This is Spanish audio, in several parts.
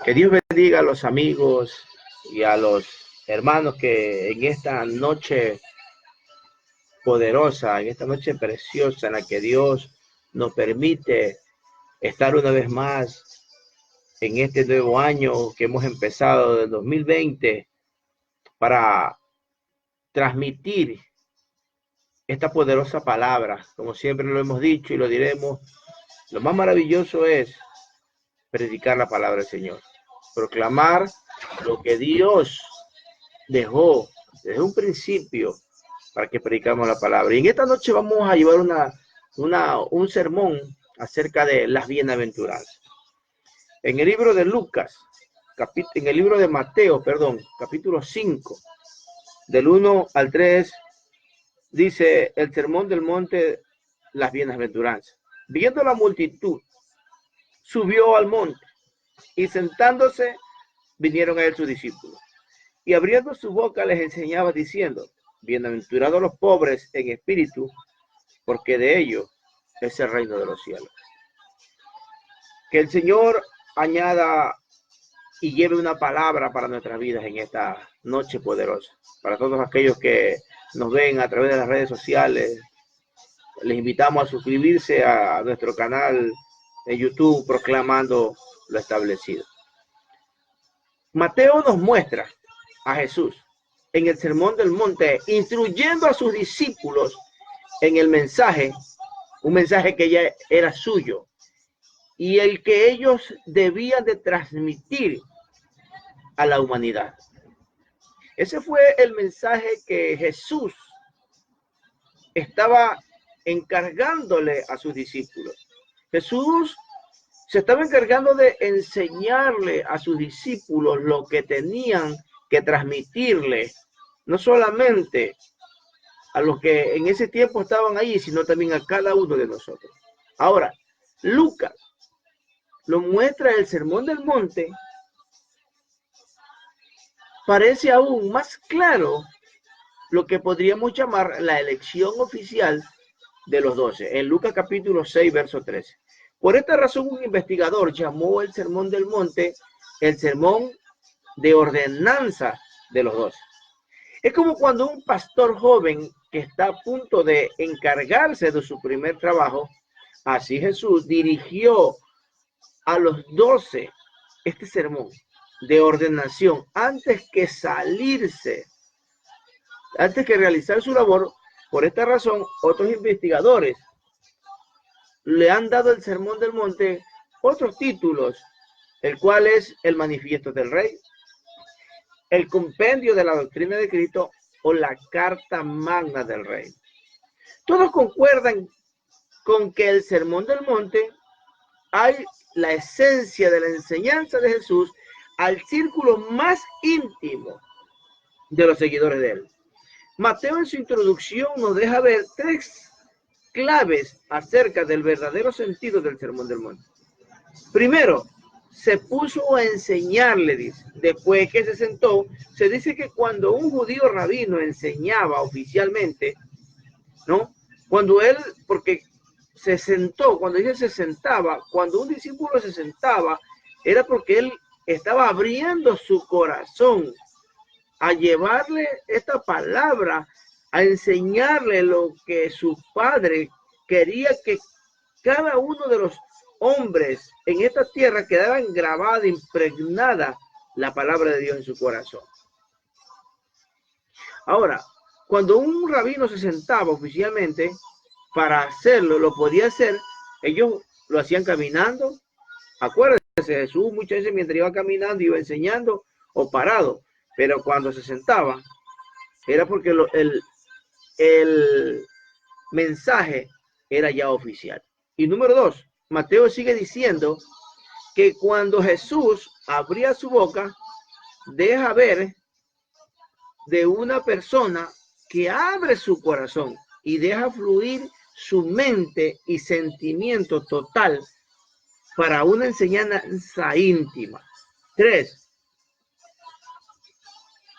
Que Dios bendiga a los amigos y a los hermanos que en esta noche poderosa, en esta noche preciosa en la que Dios nos permite estar una vez más en este nuevo año que hemos empezado del 2020 para transmitir esta poderosa palabra. Como siempre lo hemos dicho y lo diremos, lo más maravilloso es predicar la palabra del Señor, proclamar lo que Dios dejó desde un principio para que predicamos la palabra. Y en esta noche vamos a llevar un sermón acerca de las bienaventuranzas. En el libro de Lucas, en el libro de Mateo, capítulo 5, del 1 al 3, dice el sermón del monte, las bienaventuranzas. Viendo la multitud, subió al monte y sentándose, vinieron a él sus discípulos. Y abriendo su boca les enseñaba diciendo: bienaventurados los pobres en espíritu, porque de ellos es el reino de los cielos. Que el Señor añada y lleve una palabra para nuestras vidas en esta noche poderosa. Para todos aquellos que nos ven a través de las redes sociales, les invitamos a suscribirse a nuestro canal de YouTube, proclamando lo establecido. Mateo nos muestra a Jesús en el Sermón del Monte, instruyendo a sus discípulos en el mensaje, un mensaje que ya era suyo y el que ellos debían de transmitir a la humanidad. Ese fue el mensaje que Jesús estaba encargándole a sus discípulos. Jesús se estaba encargando de enseñarle a sus discípulos lo que tenían que transmitirle, no solamente a los que en ese tiempo estaban ahí, sino también a cada uno de nosotros. Ahora, Lucas lo muestra el Sermón del Monte, parece aún más claro lo que podríamos llamar la elección oficial de los 12, en Lucas capítulo 6, verso 13. Por esta razón, un investigador llamó el Sermón del Monte el sermón de ordenanza de los 12. Es como cuando un pastor joven que está a punto de encargarse de su primer trabajo, así Jesús dirigió a los 12 este sermón de ordenación antes que salirse, antes que realizar su labor. Por esta razón, otros investigadores le han dado el Sermón del Monte otros títulos, el cual es el Manifiesto del Rey, el Compendio de la Doctrina de Cristo o la Carta Magna del Rey. Todos concuerdan con que el Sermón del Monte hay la esencia de la enseñanza de Jesús al círculo más íntimo de los seguidores de él. Mateo en su introducción nos deja ver tres claves acerca del verdadero sentido del Sermón del Monte. Primero, se puso a enseñarle, dice. Después que se sentó, se dice que cuando un judío rabino enseñaba oficialmente, ¿no? Cuando él, porque se sentó, cuando ella se sentaba, cuando un discípulo se sentaba, era porque él estaba abriendo su corazón a llevarle esta palabra, a enseñarle lo que su padre quería que cada uno de los hombres en esta tierra quedaran grabada, impregnada la palabra de Dios en su corazón. Ahora, cuando un rabino se sentaba oficialmente, para hacerlo, lo podía hacer, ellos lo hacían caminando. Acuérdense, Jesús muchas veces mientras iba caminando, iba enseñando o parado, pero cuando se sentaba, era porque el mensaje era ya oficial. Y número dos, Mateo sigue diciendo que cuando Jesús abría su boca, deja ver de una persona que abre su corazón y deja fluir su mente y sentimiento total para una enseñanza íntima. 3.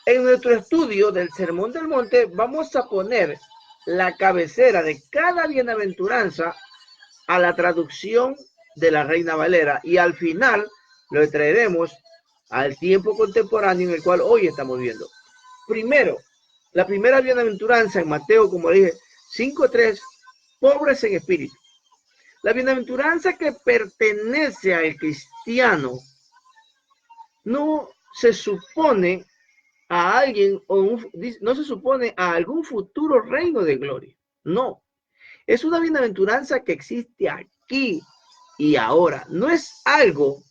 En nuestro estudio del Sermón del Monte vamos a poner la cabecera de cada bienaventuranza a la traducción de la Reina Valera y al final lo traeremos al tiempo contemporáneo en el cual hoy estamos viviendo. Primero, la primera bienaventuranza en Mateo, como dije, 5:3, pobres en espíritu. La bienaventuranza que pertenece al cristiano no se supone a alguien no se supone a algún futuro reino de gloria. No, es una bienaventuranza que existe aquí y ahora. No es algo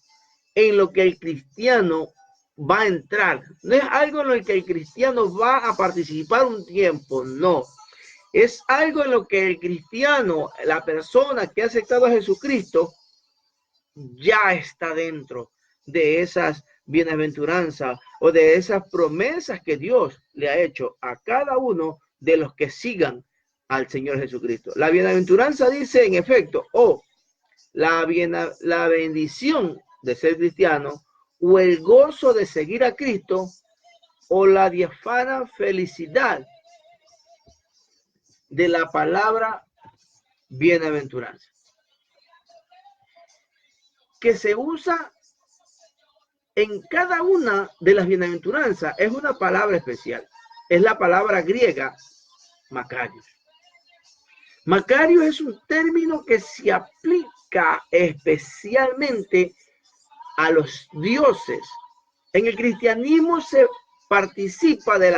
en lo que el cristiano va a entrar. No es algo en lo que el cristiano va a participar un tiempo. No. Es algo en lo que el cristiano, la persona que ha aceptado a Jesucristo, ya está dentro de esas bienaventuranzas o de esas promesas que Dios le ha hecho a cada uno de los que sigan al Señor Jesucristo. La bienaventuranza dice, en efecto, la bendición de ser cristiano, o el gozo de seguir a Cristo, o la diáfana felicidad de la palabra bienaventuranza, que se usa en cada una de las bienaventuranzas. Es una palabra especial. Es la palabra griega Macarios. Macarios es un término que se aplica especialmente a los dioses. En el cristianismo se participa de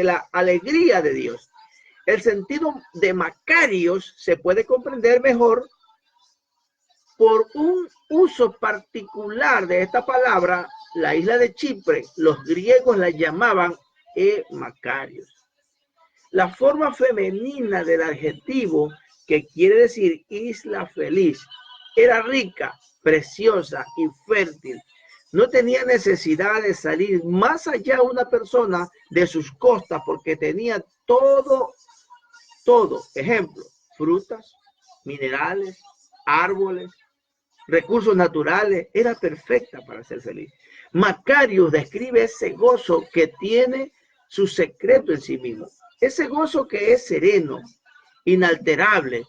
la alegría de Dios. El sentido de Macarios se puede comprender mejor por un uso particular de esta palabra. La isla de Chipre, los griegos la llamaban Macarios. La forma femenina del adjetivo, que quiere decir isla feliz, era rica, preciosa y fértil. No tenía necesidad de salir más allá una persona de sus costas porque tenía todo. Ejemplo, frutas, minerales, árboles, recursos naturales. Era perfecta para ser feliz. Macarios describe ese gozo que tiene su secreto en sí mismo. Ese gozo que es sereno, inalterable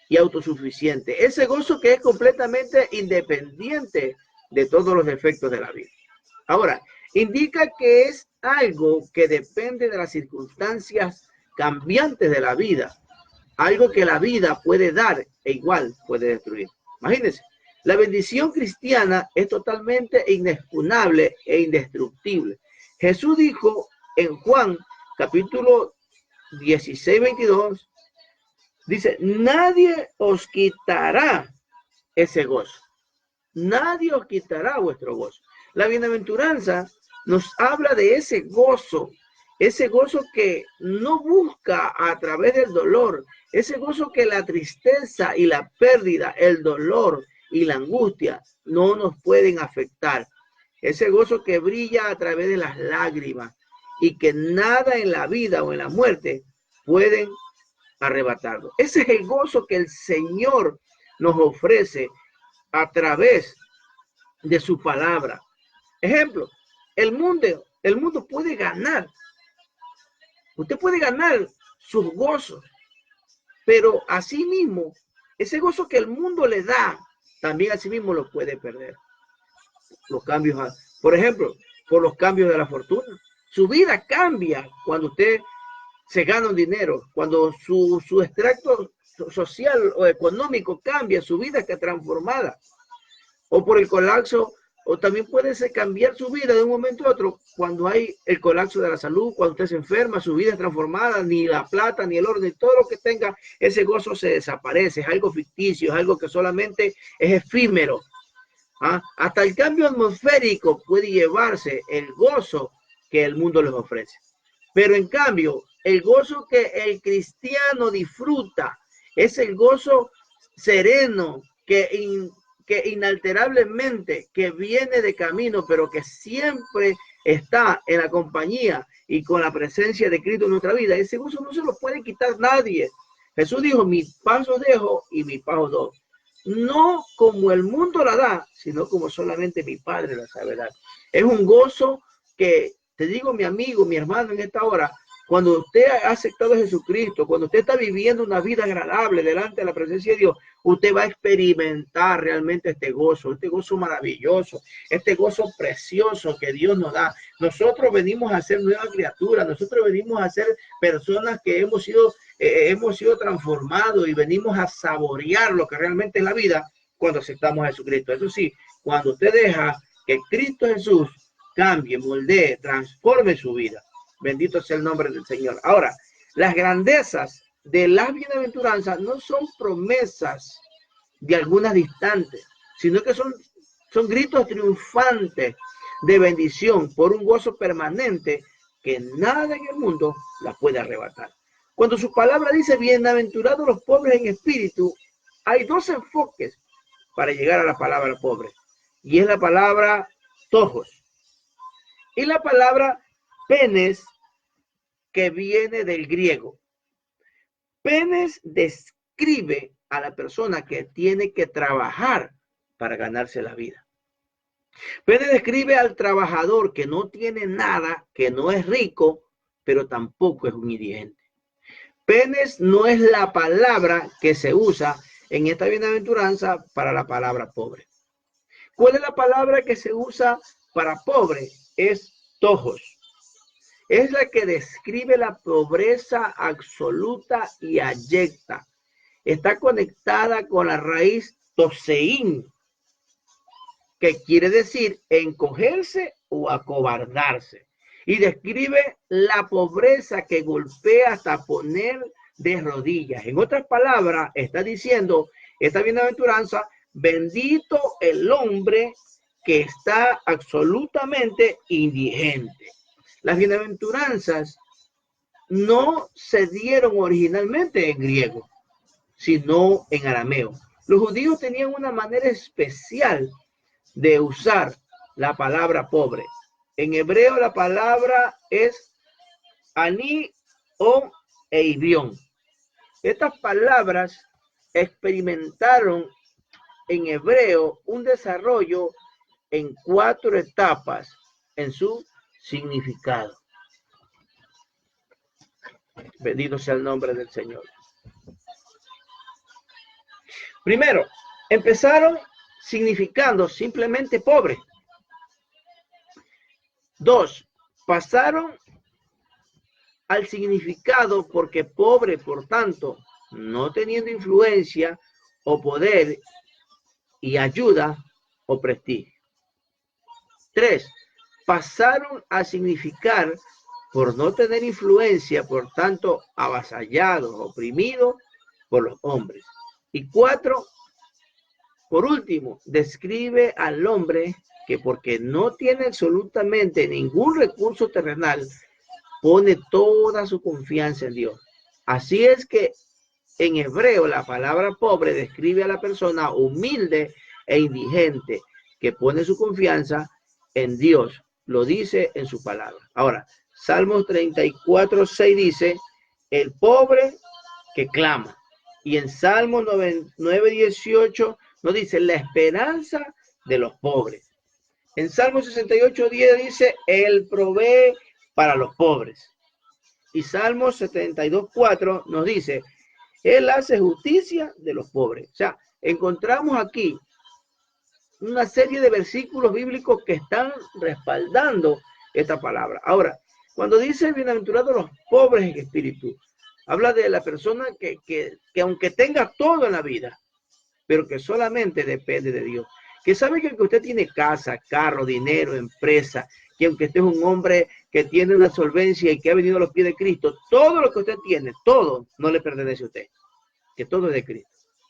y autosuficiente. Ese gozo que es completamente independiente de todos los defectos de la vida. Ahora, indica que es algo que depende de las circunstancias cambiantes de la vida. Algo que la vida puede dar e igual puede destruir. Imagínense, la bendición cristiana es totalmente inexpugnable e indestructible. Jesús dijo en Juan capítulo 16:22, dice, nadie os quitará ese gozo. Nadie os quitará vuestro gozo. La bienaventuranza nos habla de ese gozo que no busca a través del dolor, ese gozo que la tristeza y la pérdida, el dolor y la angustia no nos pueden afectar. Ese gozo que brilla a través de las lágrimas y que nada en la vida o en la muerte pueden arrebatarlo. Ese es el gozo que el Señor nos ofrece a través de su palabra. Ejemplo, el mundo puede ganar. Usted puede ganar sus gozos, pero asimismo, ese gozo que el mundo le da, también asimismo lo puede perder. Los cambios, por ejemplo, por los cambios de la fortuna. Su vida cambia cuando usted se gana un dinero, cuando su extracto social o económico cambia, su vida está transformada. O por el colapso, o también puede cambiar su vida de un momento a otro cuando hay el colapso de la salud, cuando usted se enferma, su vida es transformada, ni la plata, ni el oro, ni todo lo que tenga, ese gozo se desaparece, es algo ficticio, es algo que solamente es efímero. Hasta el cambio atmosférico puede llevarse el gozo que el mundo les ofrece. Pero en cambio, el gozo que el cristiano disfruta es el gozo sereno que inalterablemente, que viene de camino, pero que siempre está en la compañía y con la presencia de Cristo en nuestra vida. Ese gozo no se lo puede quitar nadie. Jesús dijo, mis pasos dejo y mis pasos doy. No como el mundo la da, sino como solamente mi Padre la sabe dar. Es un gozo que, te digo, mi amigo, mi hermano, en esta hora, cuando usted ha aceptado a Jesucristo, cuando usted está viviendo una vida agradable delante de la presencia de Dios, usted va a experimentar realmente este gozo maravilloso, este gozo precioso que Dios nos da. Nosotros venimos a ser nuevas criaturas, nosotros venimos a ser personas que hemos sido transformados y venimos a saborear lo que realmente es la vida cuando aceptamos a Jesucristo. Eso sí, cuando usted deja que Cristo Jesús cambie, moldee, transforme su vida. Bendito sea el nombre del Señor. Ahora, las grandezas de las bienaventuranzas no son promesas de algunas distantes, sino que son gritos triunfantes de bendición por un gozo permanente que nada en el mundo la puede arrebatar. Cuando su palabra dice bienaventurados los pobres en espíritu, hay dos enfoques para llegar a la palabra pobre, y es la palabra tojos y la palabra penes, que viene del griego. Penes describe a la persona que tiene que trabajar para ganarse la vida. Penes describe al trabajador que no tiene nada, que no es rico, pero tampoco es un indigente. Penes no es la palabra que se usa en esta bienaventuranza para la palabra pobre. ¿Cuál es la palabra que se usa para pobre? Es tojos. Es la que describe la pobreza absoluta y abyecta. Está conectada con la raíz toseín, que quiere decir encogerse o acobardarse. Y describe la pobreza que golpea hasta poner de rodillas. En otras palabras, está diciendo esta bienaventuranza: bendito el hombre que está absolutamente indigente. Las bienaventuranzas no se dieron originalmente en griego, sino en arameo. Los judíos tenían una manera especial de usar la palabra pobre. En hebreo la palabra es ani o eibión. Estas palabras experimentaron en hebreo un desarrollo en 4 etapas en su significado. Bendito sea el nombre del Señor. Primero, empezaron significando simplemente pobre. 2, pasaron al significado porque pobre, por tanto, no teniendo influencia o poder y ayuda o prestigio. 3, pasaron a significar por no tener influencia, por tanto, avasallados, oprimidos por los hombres. Y 4, por último, describe al hombre que porque no tiene absolutamente ningún recurso terrenal, pone toda su confianza en Dios. Así es que en hebreo la palabra pobre describe a la persona humilde e indigente que pone su confianza en Dios. Lo dice en su palabra. Ahora, Salmos 34:6 dice: el pobre que clama. Y en Salmos 9:18 nos dice: la esperanza de los pobres. En Salmos 68:10 dice: él provee para los pobres. Y Salmos 72:4 nos dice: él hace justicia de los pobres. O sea, encontramos aquí una serie de versículos bíblicos que están respaldando esta palabra. Ahora, cuando dice bienaventurados los pobres en espíritu, habla de la persona que aunque tenga todo en la vida, pero que solamente depende de Dios. Que sabe que aunque usted tiene casa, carro, dinero, empresa, que aunque usted es un hombre que tiene una solvencia y que ha venido a los pies de Cristo, todo lo que usted tiene, todo no le pertenece a usted, que todo es de Cristo.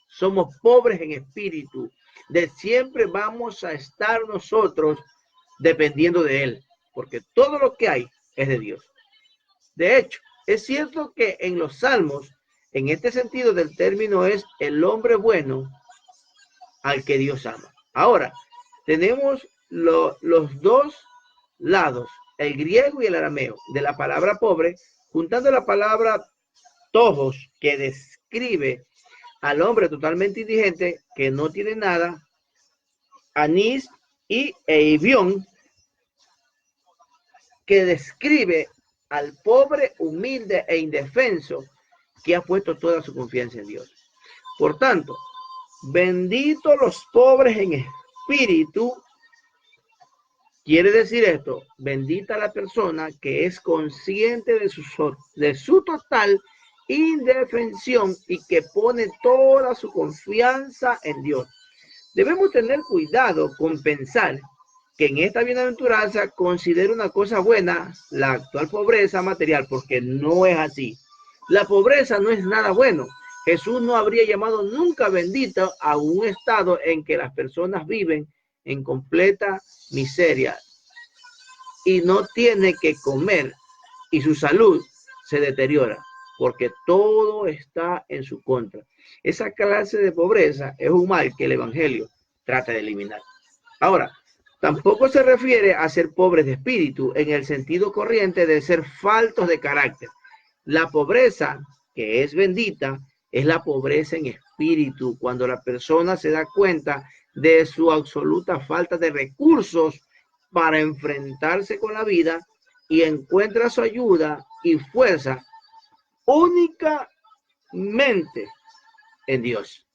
Somos pobres en espíritu. De siempre vamos a estar nosotros dependiendo de Él, porque todo lo que hay es de Dios. De hecho, es cierto que en los Salmos, en este sentido del término, es el hombre bueno al que Dios ama. Ahora, tenemos los dos lados, el griego y el arameo, de la palabra pobre, juntando la palabra tojos, que describe al hombre totalmente indigente, que no tiene nada, anís y eibión, que describe al pobre, humilde e indefenso, que ha puesto toda su confianza en Dios. Por tanto, Benditos los pobres en espíritu. Quiere decir esto, bendita la persona que es consciente de su total indefensión y que pone toda su confianza en Dios. Debemos tener cuidado con pensar que en esta bienaventuranza considera una cosa buena la actual pobreza material, porque no es así. La pobreza no es nada bueno. Jesús no habría llamado nunca bendito a un estado en que las personas viven en completa miseria y no tiene que comer y su salud se deteriora porque todo está en su contra. Esa clase de pobreza es un mal que el evangelio trata de eliminar. Ahora, tampoco se refiere a ser pobres de espíritu en el sentido corriente de ser faltos de carácter. La pobreza que es bendita es la pobreza en espíritu, cuando la persona se da cuenta de su absoluta falta de recursos para enfrentarse con la vida y encuentra su ayuda y fuerza únicamente en Dios.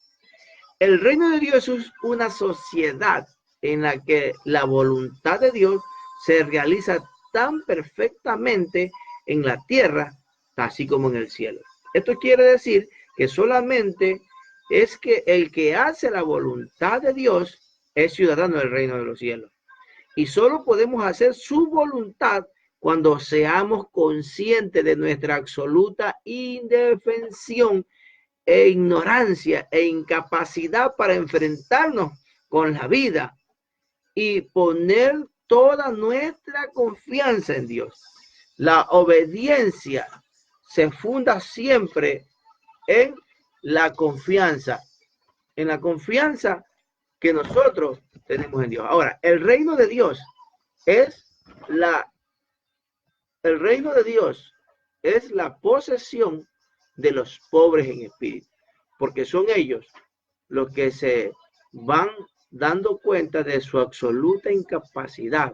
El reino de Dios es una sociedad en la que la voluntad de Dios se realiza tan perfectamente en la tierra, así como en el cielo. Esto quiere decir que solamente es que el que hace la voluntad de Dios es ciudadano del reino de los cielos. Y solo podemos hacer su voluntad cuando seamos conscientes de nuestra absoluta indefensión e ignorancia e incapacidad para enfrentarnos con la vida y poner toda nuestra confianza en Dios. La obediencia se funda siempre en la confianza que nosotros tenemos en Dios. Ahora, el reino de Dios es la posesión de los pobres en espíritu, porque son ellos los que se van dando cuenta de su absoluta incapacidad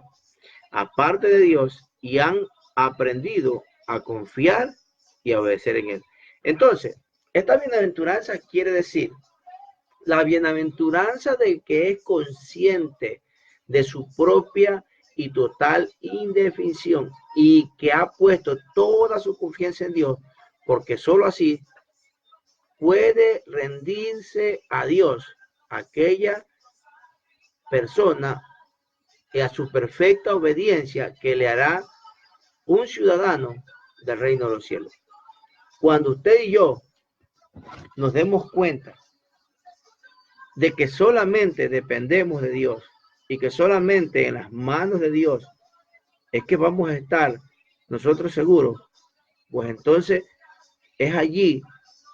aparte de Dios y han aprendido a confiar y a obedecer en Él. Entonces, esta bienaventuranza quiere decir la bienaventuranza del que es consciente de su propia y total indefensión y que ha puesto toda su confianza en Dios, porque sólo así puede rendirse a Dios, aquella persona, y a su perfecta obediencia que le hará un ciudadano del reino de los cielos. Cuando usted y yo nos demos cuenta de que solamente dependemos de Dios y que solamente en las manos de Dios es que vamos a estar nosotros seguros, pues entonces es allí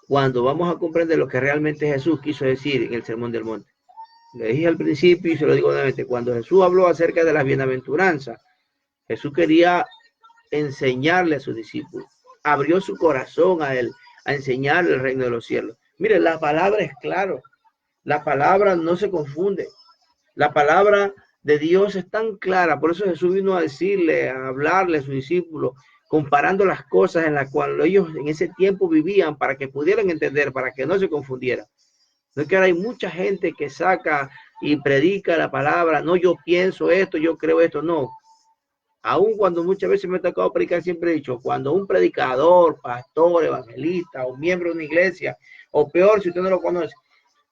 cuando vamos a comprender lo que realmente Jesús quiso decir en el Sermón del Monte. Le dije al principio y se lo digo nuevamente, cuando Jesús habló acerca de las bienaventuranzas, Jesús quería enseñarle a sus discípulos, abrió su corazón a él, a enseñarle el reino de los cielos. Mire, la palabra es claro, la palabra no se confunde, la palabra de Dios es tan clara, por eso Jesús vino a decirle, a hablarle a sus discípulos, comparando las cosas en las cuales ellos en ese tiempo vivían para que pudieran entender, para que no se confundieran. No es que ahora hay mucha gente que saca y predica la palabra, no, yo pienso esto, yo creo esto, no. Aun cuando muchas veces me ha tocado predicar, siempre he dicho, cuando un predicador, pastor, evangelista o miembro de una iglesia, o peor, si usted no lo conoce,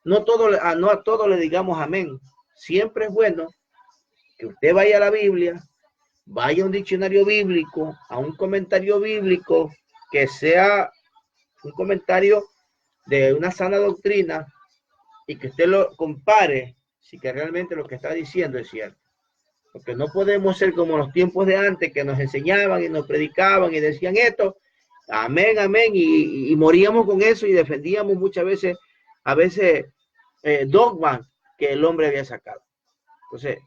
no a todo le digamos amén. Siempre es bueno que usted vaya a la Biblia, vaya a un diccionario bíblico, a un comentario bíblico, que sea un comentario de una sana doctrina y que usted lo compare si que realmente lo que está diciendo es cierto. Porque no podemos ser como los tiempos de antes que nos enseñaban y nos predicaban y decían esto, amén, amén, y moríamos con eso y defendíamos muchas veces, a veces, dogmas que el hombre había sacado. Entonces,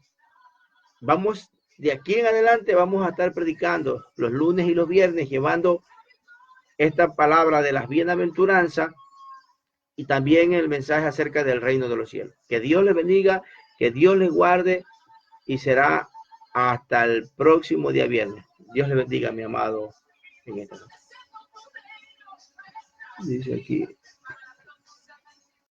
vamos, de aquí en adelante vamos a estar predicando los lunes y los viernes, llevando esta palabra de las bienaventuranzas y también el mensaje acerca del reino de los cielos. Que Dios les bendiga, que Dios les guarde y será hasta el próximo día viernes. Dios les bendiga, mi amado, en esta noche. Dice aquí.